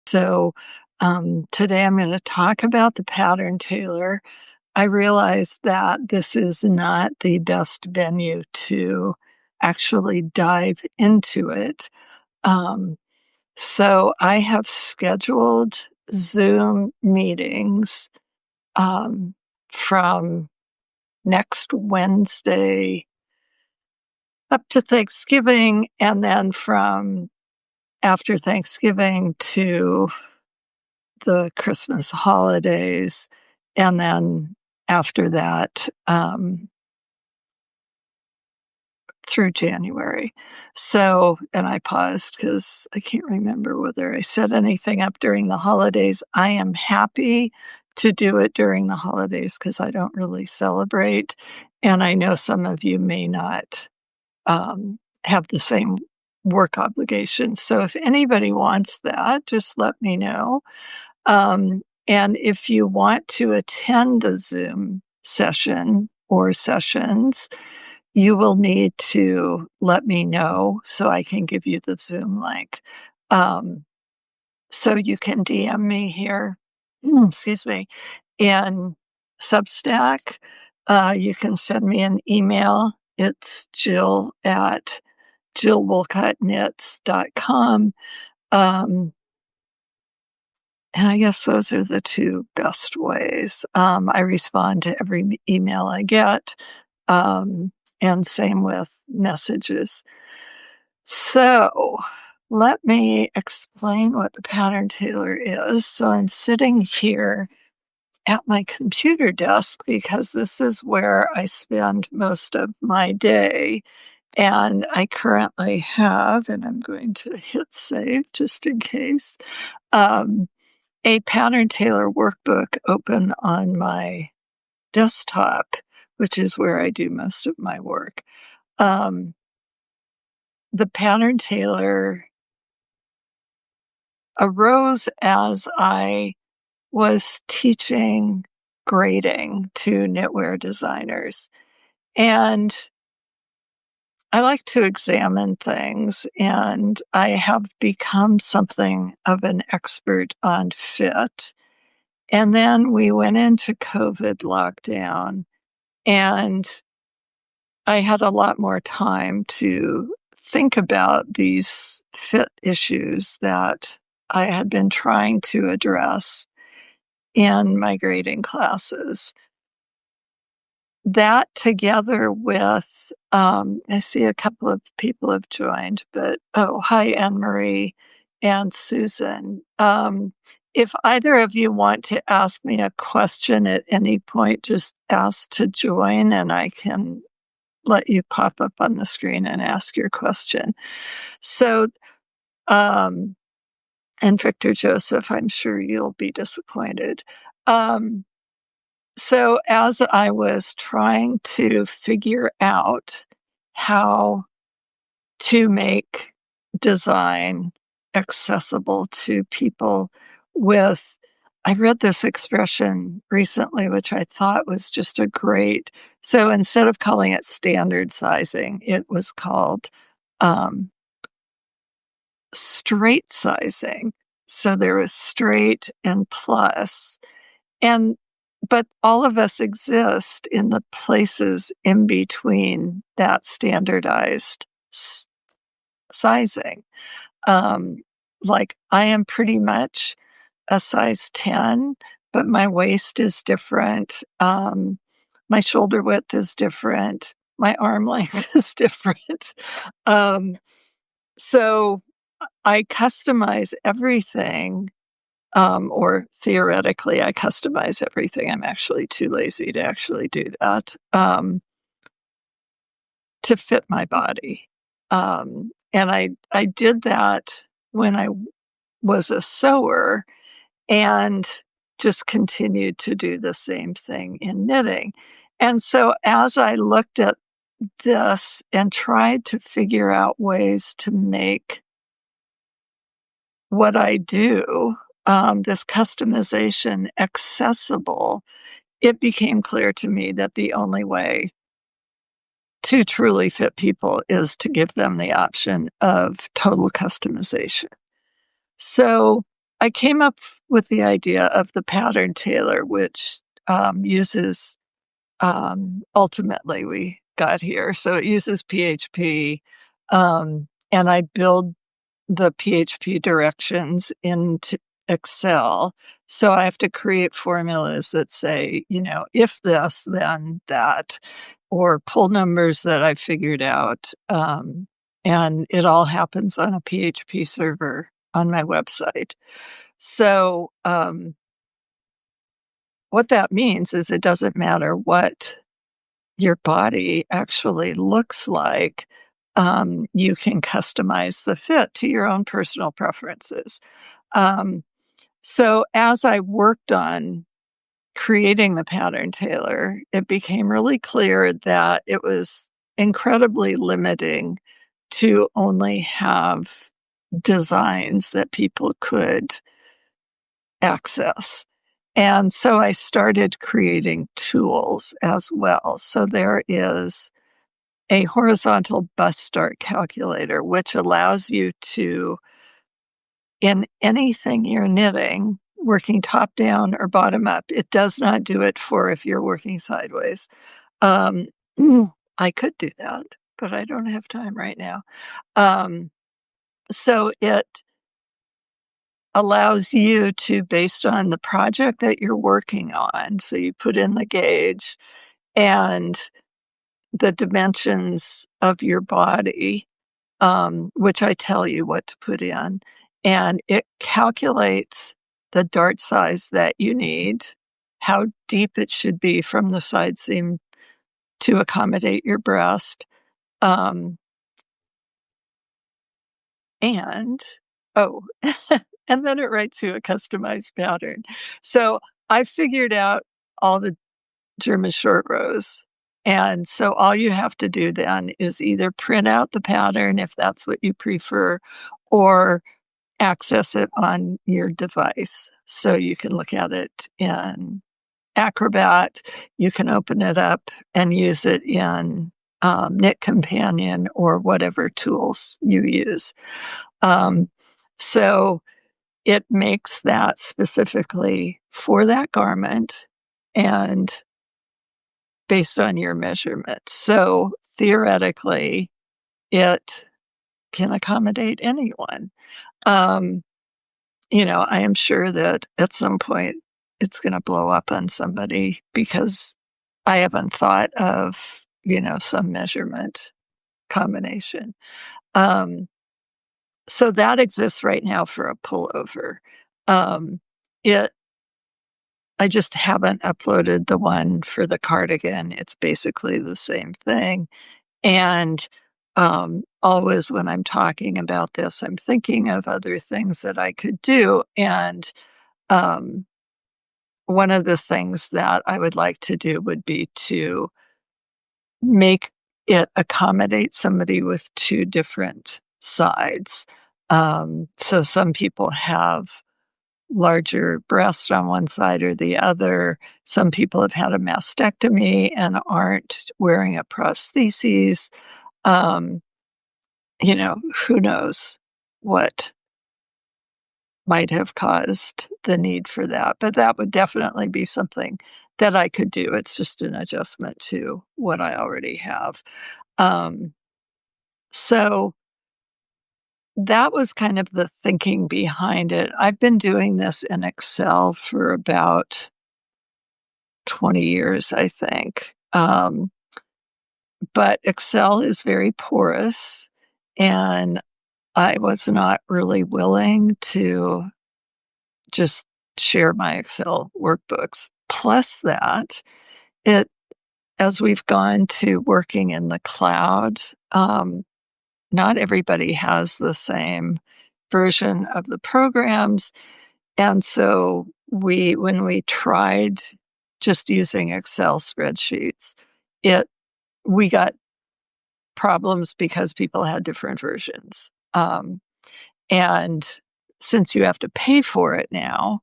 So today I'm going to talk about the Pattern Tailor. I realize that this is not the best venue to actually dive into it. Um, so I have scheduled Zoom meetings from next Wednesday up to Thanksgiving, and then from after Thanksgiving to the Christmas holidays, and then after that, through January. So, and I paused because I can't remember whether I set anything up during the holidays. I am happy to do it during the holidays because I don't really celebrate. And I know some of you may not have the same work obligations. So if anybody wants that, just let me know. And if you want to attend the Zoom session or sessions, you will need to let me know so I can give you the Zoom link. So you can DM me here, excuse me, in Substack. You can send me an email. It's Jill at jillwolcottknits.com. And I guess those are the two best ways. I respond to every email I get, and same with messages. So let me explain what the Pattern Tailor is. So I'm sitting here at my computer desk because this is where I spend most of my day. And I currently have, and I'm going to hit save just in case, a Pattern Tailor workbook open on my desktop, which is where I do most of my work. The Pattern Tailor arose as I was teaching grading to knitwear designers. And I like to examine things, and I have become something of an expert on fit. And then we went into COVID lockdown, and I had a lot more time to think about these fit issues that I had been trying to address in my grading classes. That together with, I see a couple of people have joined, but, hi, Anne-Marie and Susan. If either of you want to ask me a question at any point, just ask to join and I can let you pop up on the screen and ask your question. So, and Victor Joseph, I'm sure you'll be disappointed. So as I was trying to figure out how to make design accessible to people I read this expression recently, which I thought was just so instead of calling it standard sizing, it was called straight sizing. So there was straight and plus. But all of us exist in the places in between that standardized sizing. Like I am pretty much a size 10, but my waist is different. My shoulder width is different. My arm length is different. So I customize everything. Or theoretically, I customize everything. I'm actually too lazy to actually do that, to fit my body. And I did that when I was a sewer and just continued to do the same thing in knitting. And so as I looked at this and tried to figure out ways to make what I do, this customization accessible, it became clear to me that the only way to truly fit people is to give them the option of total customization. So I came up with the idea of the Pattern Tailor, which uses ultimately we got here. So it uses PHP, and I build the PHP directions into Excel. So I have to create formulas that say, if this, then that, or pull numbers that I figured out. And it all happens on a PHP server on my website. So what that means is it doesn't matter what your body actually looks like. You can customize the fit to your own personal preferences. Um, so as I worked on creating the Pattern Tailor, it became really clear that it was incredibly limiting to only have designs that people could access. And so I started creating tools as well. So there is a horizontal bust start calculator, which allows you to, in anything you're knitting, working top down or bottom up, it does not do it for if you're working sideways. Um, I could do that, but I don't have time right now. So it allows you to, based on the project that you're working on, so you put in the gauge and the dimensions of your body, which I tell you what to put in, and it calculates the dart size that you need, how deep it should be from the side seam to accommodate your breast, um, and oh, and then it writes you a customized pattern. So I figured out all the German short rows. And so all you have to do then is either print out the pattern if that's what you prefer, or access it on your device. So you can look at it in Acrobat, you can open it up and use it in Knit Companion or whatever tools you use. Um, so it makes that specifically for that garment and based on your measurements. So theoretically, it can accommodate anyone. Um, I am sure that at some point it's going to blow up on somebody because I haven't thought of, some measurement combination. Um, so that exists right now for a pullover. Um, it I just haven't uploaded the one for the cardigan. It's basically the same thing. And always when I'm talking about this, I'm thinking of other things that I could do. And um, one of the things that I would like to do would be to make it accommodate somebody with two different sides. So some people have larger breasts on one side or the other. Some people have had a mastectomy and aren't wearing a prosthesis. Um, who knows what might have caused the need for that. But that would definitely be something that I could do. It's just an adjustment to what I already have. Um, so that was kind of the thinking behind it. I've been doing this in Excel for about 20 years, I think. But Excel is very porous, and I was not really willing to just share my Excel workbooks. Plus that, it as we've gone to working in the cloud, not everybody has the same version of the programs. And so when we tried just using Excel spreadsheets, it we got problems because people had different versions. And since you have to pay for it now,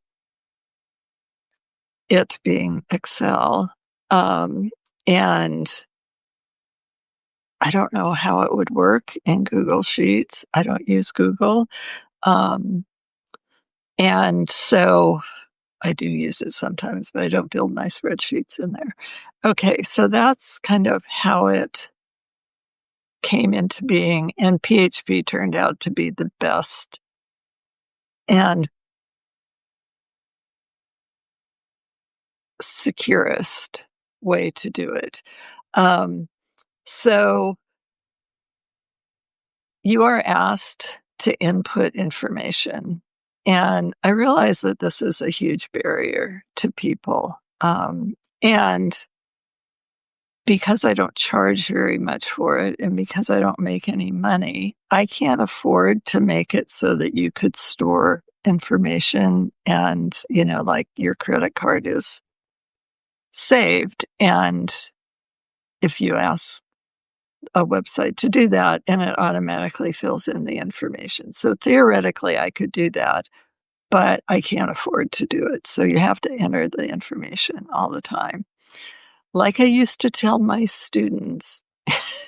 it being Excel, and I don't know how it would work in Google Sheets. I don't use Google. Um, And so I do use it sometimes, but I don't build my spreadsheets in there. Okay, so that's kind of how it came into being, and PHP turned out to be the best and securest way to do it. So you are asked to input information, and I realize that this is a huge barrier to people. And because I don't charge very much for it and because I don't make any money, I can't afford to make it so that you could store information and, like your credit card is saved. And if you ask a website to do that, and it automatically fills in the information. So theoretically, I could do that, but I can't afford to do it. So you have to enter the information all the time. Like I used to tell my students,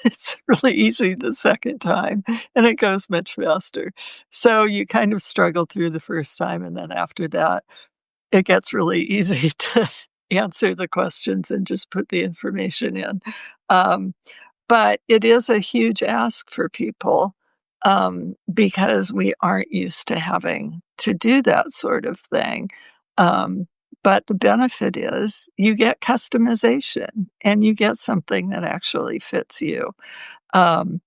it's really easy the second time, and it goes much faster. So you kind of struggle through the first time, and then after that, it gets really easy to answer the questions and just put the information in. Um, but it is a huge ask for people, because we aren't used to having to do that sort of thing. Um, but the benefit is you get customization and you get something that actually fits you. Um,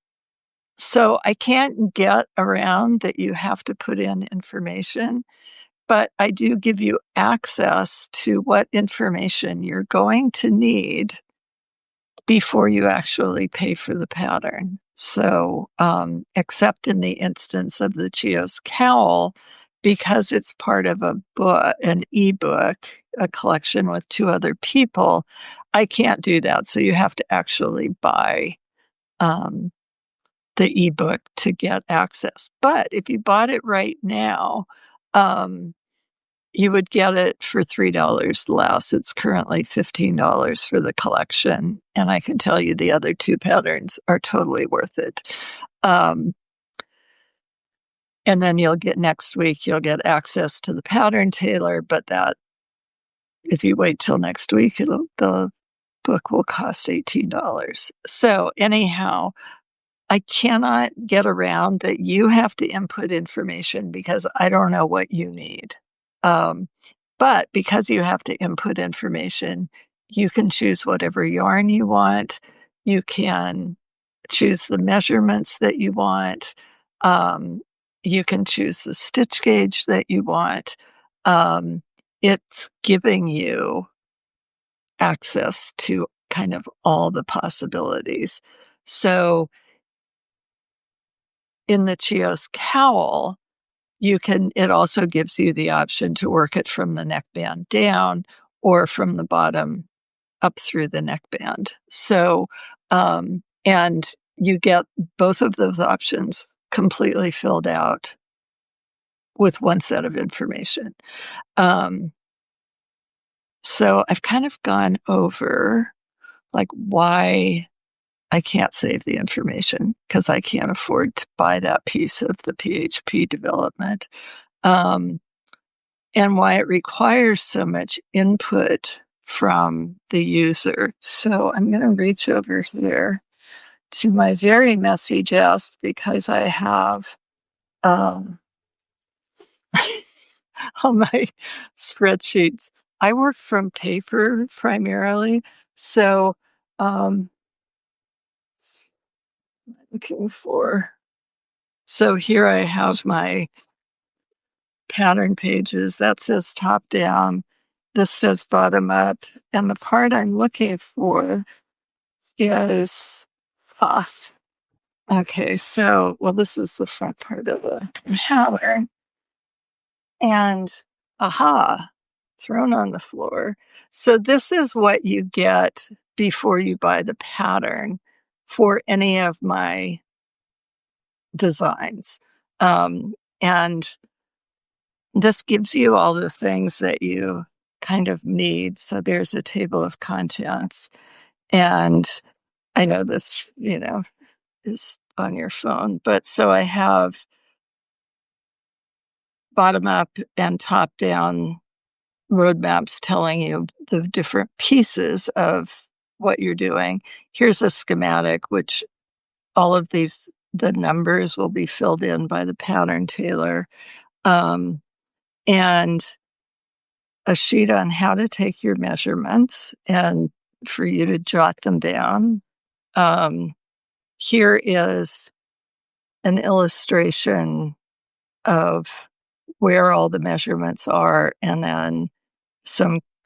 so I can't get around that you have to put in information, but I do give you access to what information you're going to need before you actually pay for the pattern. So, except in the instance of the Chios cowl, because it's part of a book, an ebook, a collection with two other people, I can't do that. So you have to actually buy um, the ebook to get access. But if you bought it right now, um, you would get it for $3 less. It's currently $15 for the collection, and I can tell you the other two patterns are totally worth it. Um, and then next week, you'll get access to the Pattern Tailor, but that if you wait till next week, the book will cost $18. So anyhow, I cannot get around that you have to input information because I don't know what you need. Um, but because you have to input information, you can choose whatever yarn you want. You can choose the measurements that you want. Um, you can choose the stitch gauge that you want. Um, it's giving you access to kind of all the possibilities. So in the Chios cowl, it also gives you the option to work it from the neckband down or from the bottom up through the neckband. So, and you get both of those options completely filled out with one set of information. Um, so I've kind of gone over like why I can't save the information because I can't afford to buy that piece of the PHP development. Um, and why it requires so much input from the user. So I'm going to reach over here to my very messy desk because I have all my spreadsheets. I work from paper primarily. So um, looking for, so here I have my pattern pages. That says top down. This says bottom up. And the part I'm looking for is off. Okay, so, well, this is the front part of the pattern. And aha, thrown on the floor. So this is what you get before you buy the pattern for any of my designs. And this gives you all the things that you kind of need. So there's a table of contents. And I know this, is on your phone, but so I have bottom up and top down roadmaps telling you the different pieces of what you're doing. Here's a schematic, which all of the numbers will be filled in by the pattern tailor, and a sheet on how to take your measurements and for you to jot them down. Here is an illustration of where all the measurements are, and then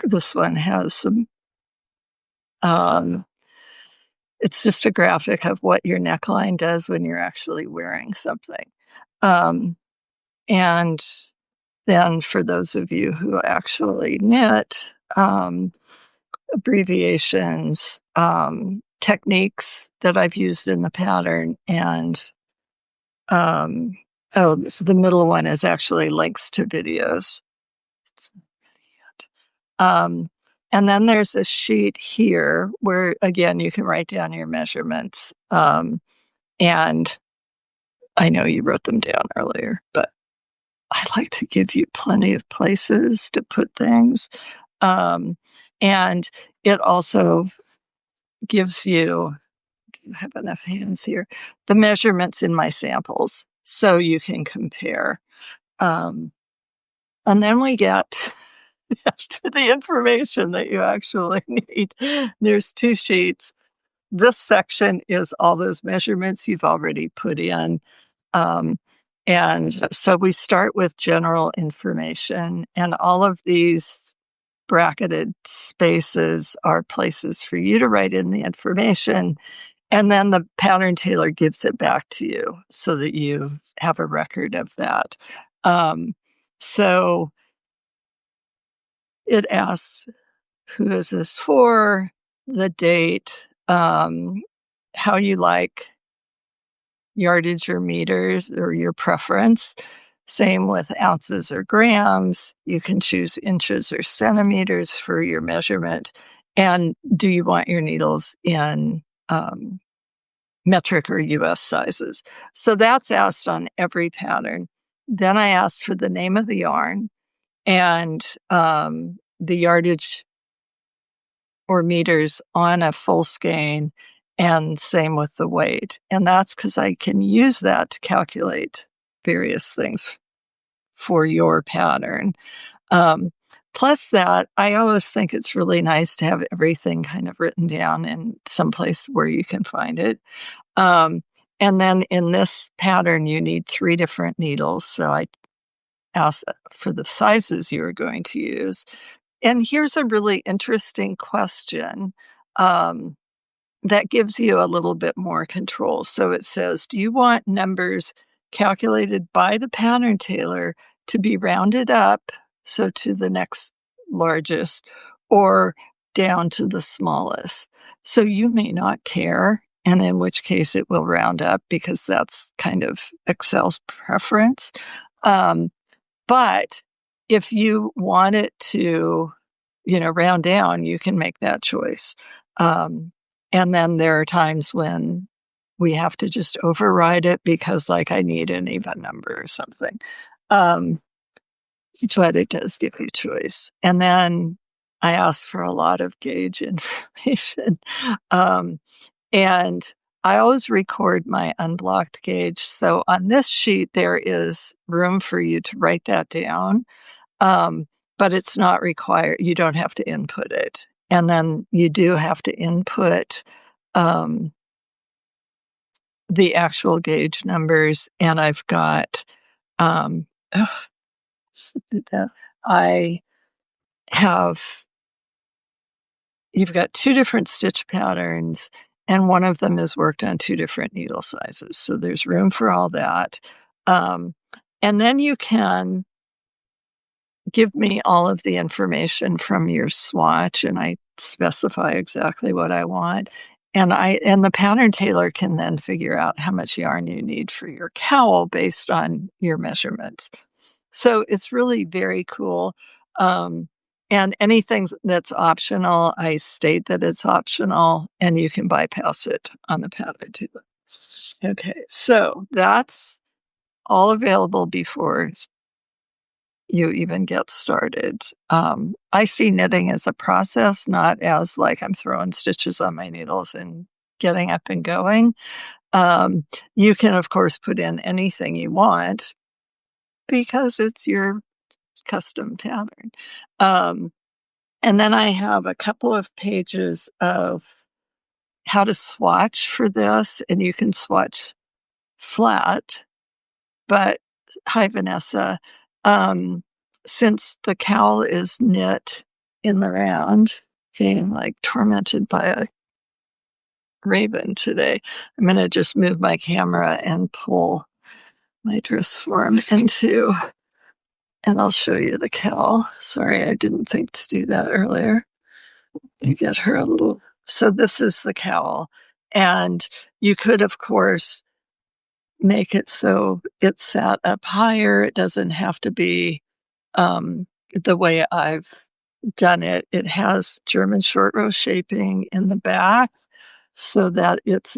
this one has some, it's just a graphic of what your neckline does when you're actually wearing something. And then for those of you who actually knit, abbreviations, techniques that I've used in the pattern, and so the middle one is actually links to videos. Um, and then there's a sheet here where, again, you can write down your measurements. And I know you wrote them down earlier, but I like to give you plenty of places to put things. And it also gives you, do you have enough hands here? The measurements in my samples so you can compare. And then we get to the information that you actually need. There's 2 sheets. This section is all those measurements you've already put in. And so we start with general information, and all of these bracketed spaces are places for you to write in the information. And then the pattern tailor gives it back to you so that you have a record of that. So it asks, who is this for, the date, how you like yardage or meters or your preference. Same with ounces or grams. You can choose inches or centimeters for your measurement. And do you want your needles in metric or US sizes? So that's asked on every pattern. Then I asked for the name of the yarn and the yardage or meters on a full skein, and same with the weight. And that's because I can use that to calculate various things for your pattern. Plus that, I always think it's really nice to have everything kind of written down in some place where you can find it. And then in this pattern, you need 3 different needles. So I asked for the sizes you are going to use. And here's a really interesting question that gives you a little bit more control. So it says, do you want numbers calculated by the pattern tailor to be rounded up, so to the next largest, or down to the smallest? So you may not care, and in which case it will round up because that's kind of Excel's preference. But if you want it to, round down, you can make that choice. And then there are times when we have to just override it because, like, I need an even number or something. But it does give you choice. And then I ask for a lot of gauge information. And I always record my unblocked gauge. So on this sheet, there is room for you to write that down. But it's not required. You don't have to input it. And then you do have to input the actual gauge numbers. And I've got, I have, you've got 2 different stitch patterns, and one of them is worked on 2 different needle sizes. So there's room for all that. And then you can give me all of the information from your swatch, and I specify exactly what I want. And the pattern tailor can then figure out how much yarn you need for your cowl based on your measurements. So it's really very cool. And anything that's optional, I state that it's optional, and you can bypass it on the pattern tailor. Okay, so that's all available before you even get started. I see knitting as a process, not as like I'm throwing stitches on my needles and getting up and going. You can, of course, put in anything you want because it's your custom pattern. Um, and then I have a couple of pages of how to swatch for this, and you can swatch flat, but hi, Vanessa. Um, since the cowl is knit in the round, being like tormented by a raven today, I'm going to just move my camera and pull my dress form into, and I'll show you the cowl. Sorry, I didn't think to do that earlier. You get her a little. So this is the cowl. And you could, of course, make it so it's sat up higher. It doesn't have to be the way I've done it. It has German short row shaping in the back so that it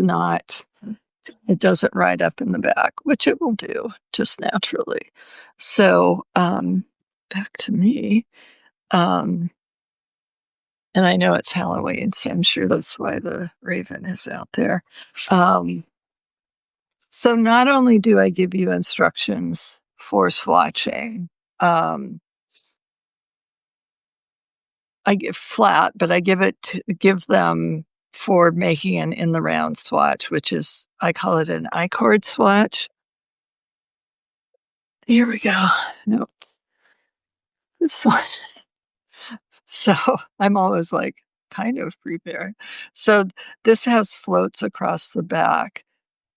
doesn't ride up in the back, which it will do just naturally. So back to me. And I know it's Halloween, so I'm sure that's why the raven is out there. So not only do I give you instructions for swatching, I give flat, but I give them for making an in the round swatch, which is, I call it an I-cord swatch. Here we go. Nope. This one. So I'm always like kind of prepared. So this has floats across the back,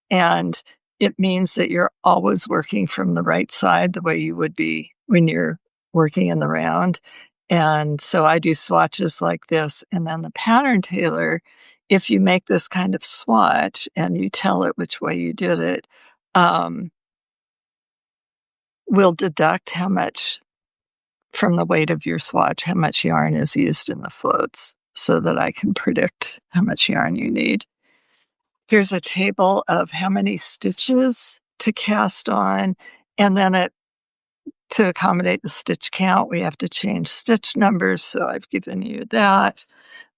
and it means that you're always working from the right side the way you would be when you're working in the round. And so I do swatches like this. And then the pattern tailor, if you make this kind of swatch and you tell it which way you did it, will deduct how much from the weight of your swatch, how much yarn is used in the floats so that I can predict how much yarn you need. Here's a table of how many stitches to cast on, and then to accommodate the stitch count, we have to change stitch numbers. So I've given you that,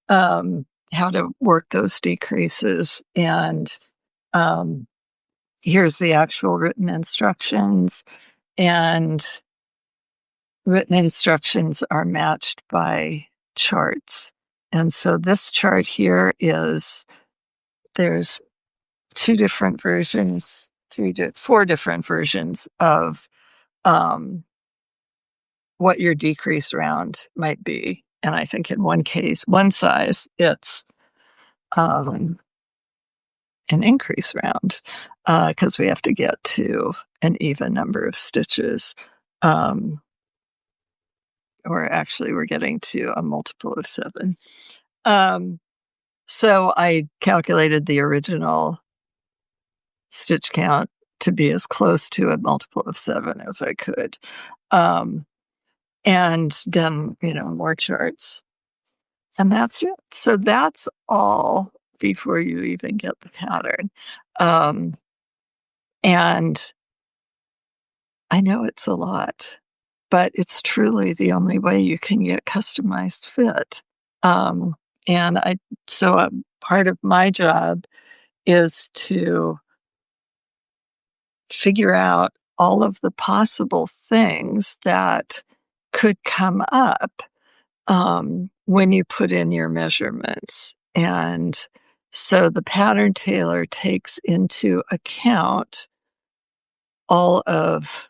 how to work those decreases. And here's the actual written instructions. And written instructions are matched by charts. And so this chart here there's four different versions of what your decrease round might be. And I think in one size, it's an increase round because we have to get to an even number of stitches. Or actually, we're getting to a multiple of 7. So I calculated the original stitch count to be as close to a multiple of 7 as I could. And then, more charts. And that's it. So that's all before you even get the pattern. And I know it's a lot, but it's truly the only way you can get customized fit. So part of my job is to figure out all of the possible things that could come up when you put in your measurements. And so the pattern tailor takes into account all of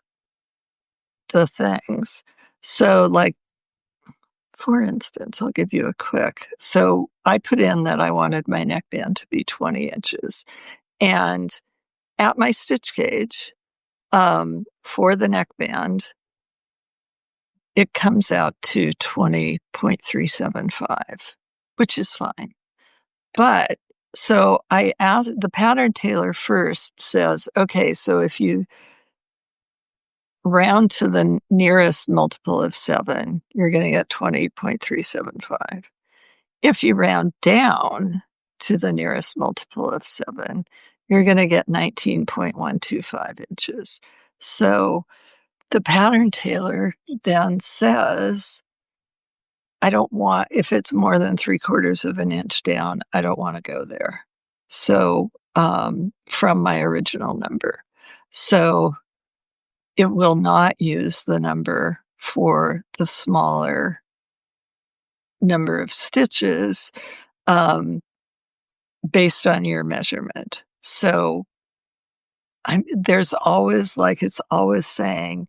the things. So like, for instance, I'll give you a quick. So I put in that I wanted my neckband to be 20 inches. And at my stitch gauge, for the neckband, it comes out to 20.375, which is fine. But so I asked the pattern tailor first says, okay, so if you round to the nearest multiple of 7, you're going to get 20.375. If you round down to the nearest multiple of 7, you're going to get 19.125 inches. So the pattern tailor then says, I don't want, if it's more than 3/4 of an inch down, I don't want to go there. So, from my original number. So it will not use the number for the smaller number of stitches, um, based on your measurement. So there's always, like, it's always saying,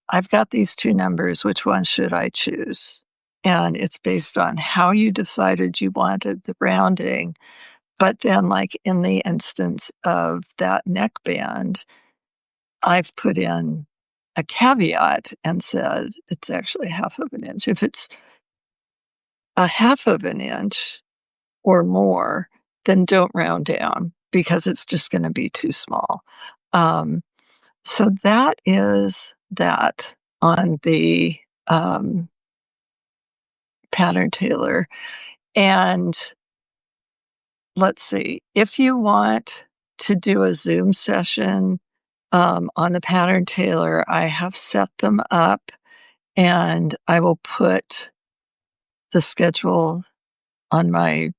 I've got these two numbers, which one should I choose? And it's based on how you decided you wanted the rounding. But then, like, in the instance of that neckband, I've put in a caveat and said it's actually 1/2 of an inch. If it's a 1/2 of an inch or more, then don't round down because it's just gonna be too small. Um, so that is that on the, Pattern Tailor. And let's see, if you want to do a Zoom session, on the Pattern Tailor, I have set them up, and I will put the schedule on my,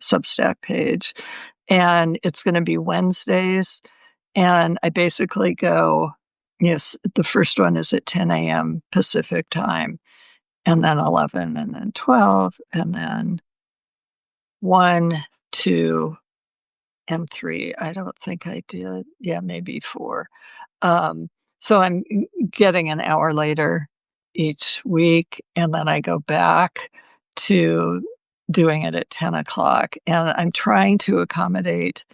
Substack page, and it's gonna be Wednesdays, and I basically go, yes, the first one is at 10 AM Pacific time, and then 11, and then 12, and then 1, 2, and 3. I don't think I did. Yeah, maybe 4. Um, so I'm getting an hour later each week, and then I go back to doing it at 10 o'clock. And I'm trying to accommodate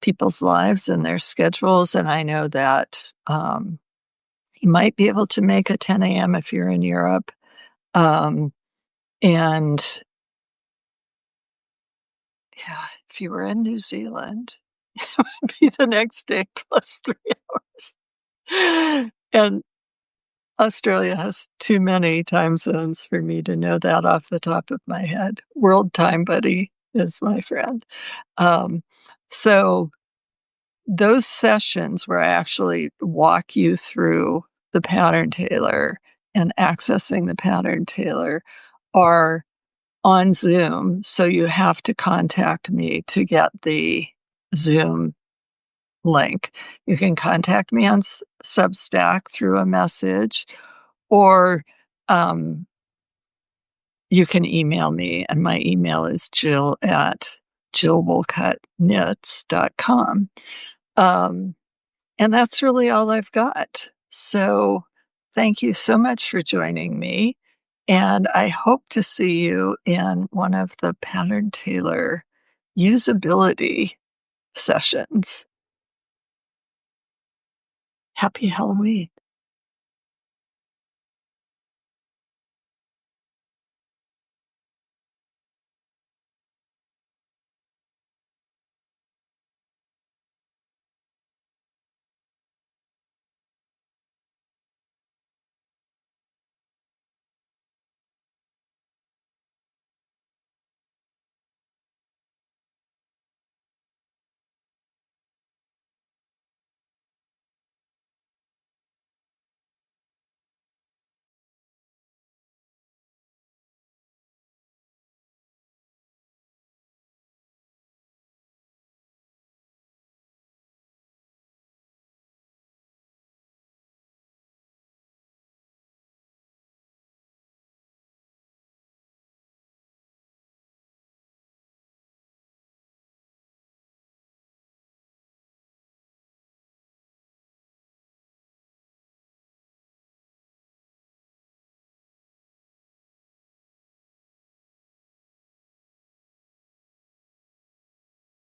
people's lives and their schedules. And I know that you might be able to make a 10 a.m. if you're in Europe. Um, and yeah, if you were in New Zealand, it would be the next day plus 3 hours. And Australia has too many time zones for me to know that off the top of my head. World Time Buddy is my friend. Um, so those sessions where I actually walk you through the Pattern Tailor and accessing the Pattern Tailor are on Zoom, so you have to contact me to get the Zoom link. You can contact me on Substack through a message, or you can email me, and my email is jill@jillwolcottknits.com. Um, and that's really all I've got. So thank you so much for joining me, and I hope to see you in one of the Pattern Tailor usability sessions. Happy Halloween.